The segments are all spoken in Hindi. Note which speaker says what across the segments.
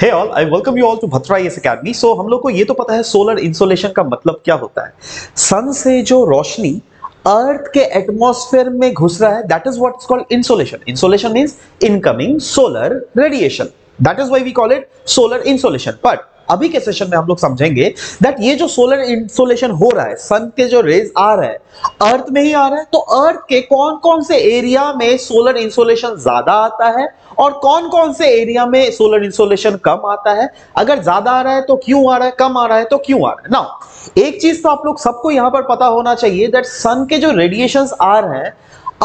Speaker 1: Hey all, I welcome you all to Bhatra IAS academy. So हम लोग को ये तो पता है सोलर इंसोलेशन का मतलब क्या होता है। सन से जो रोशनी अर्थ के एटमॉस्फेयर में घुस रहा है, that is what is called insolation. Insolation means incoming solar radiation, that is why we call it solar insolation. But अभी के सेशन में हम लोग समझेंगे दैट ये जो सोलर इंसोलेशन हो रहा है, सन के जो रेज आ रहा है अर्थ में ही आ रहा है, तो अर्थ के कौन कौन से एरिया में सोलर इंसोलेशन ज्यादा आता है और कौन कौन से एरिया में सोलर इंसोलेशन कम आता है। अगर ज्यादा आ रहा है तो क्यों आ रहा है, कम आ रहा है तो क्यों आ रहा है। नाउ एक चीज तो आप लोग सबको यहां पर पता होना चाहिए दैट सन के जो रेडिएशंस आ रहे हैं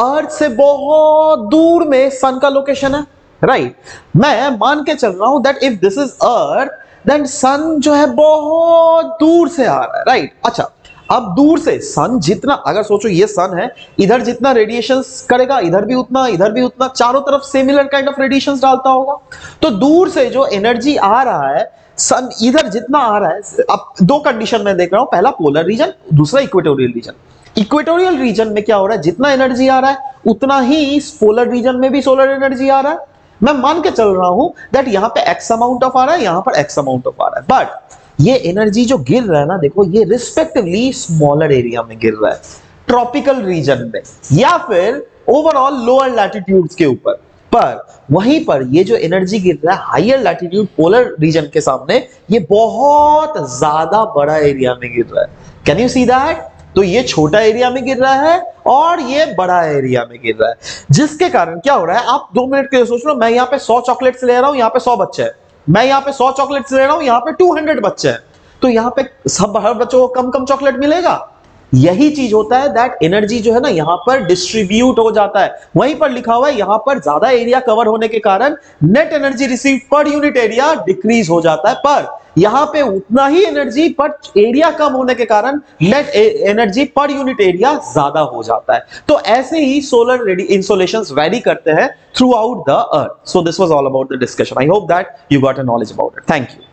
Speaker 1: अर्थ से बहुत दूर में सन का लोकेशन है, राइट। मैं मान के चल रहा हूं that if this is earth then sun जो है बहुत दूर से आ रहा है, राइट। अच्छा, अब दूर से सन जितना, अगर सोचो ये सन है, इधर जितना रेडिएशंस करेगा इधर भी उतना, इधर भी उतना, चारों तरफ सिमिलर काइंड ऑफ रेडिएशंस डालता होगा। तो दूर से जो एनर्जी आ रहा है सन इधर जितना आ रहा है, अब दो कंडीशन में देख रहा हूं, पहला पोलर रीजन, दूसरा इक्वेटोरियल रीजन। इक्वेटोरियल रीजन में क्या हो रहा है, जितना एनर्जी आ रहा है उतना ही इस पोलर रीजन में भी सोलर एनर्जी आ रहा है। मैं मान के चल रहा हूं दैट यहां पे एक्स अमाउंट ऑफ आ रहा है, यहां पर एक्स अमाउंट ऑफ आ रहा है, बट ये एनर्जी जो गिर रहा है ना, देखो ये रिस्पेक्टिवली स्मॉलर एरिया में गिर रहा है, ट्रॉपिकल रीजन में या फिर ओवरऑल लोअर लैटिट्यूड्स के ऊपर। पर वहीं पर ये जो एनर्जी गिर रहा है हायर लैटिट्यूड पोलर रीजन के सामने, ये बहुत ज्यादा बड़ा एरिया में गिर रहा है। Can you see that? तो ये छोटा एरिया में गिर रहा है और ये बड़ा एरिया में गिर रहा है, जिसके कारण क्या हो रहा है, आप 2 मिनट के लिए सोच लो, मैं यहाँ पे 100 चॉकलेट्स ले रहा हूं, यहाँ पे 100 बच्चे हैं, मैं यहाँ पे 100 चॉकलेट्स ले रहा हूं, यहाँ पे 200 बच्चे हैं, तो यहाँ पे सब हर बच्चों को कम कम चॉकलेट मिलेगा। यही चीज होता है दैट एनर्जी जो है ना यहां पर डिस्ट्रीब्यूट हो जाता है। वहीं पर लिखा हुआ है यहां पर ज्यादा एरिया कवर होने के कारण net energy receive per unit area decrease हो जाता है, पर यहां पे उतना ही एनर्जी पर एरिया कम होने के कारण net energy per unit area ज्यादा हो जाता है। तो ऐसे ही सोलर इंसोलेशंस वैरी करते हैं through out the earth. So this was all about the discussion. I hope that you got a knowledge about it. Thank you.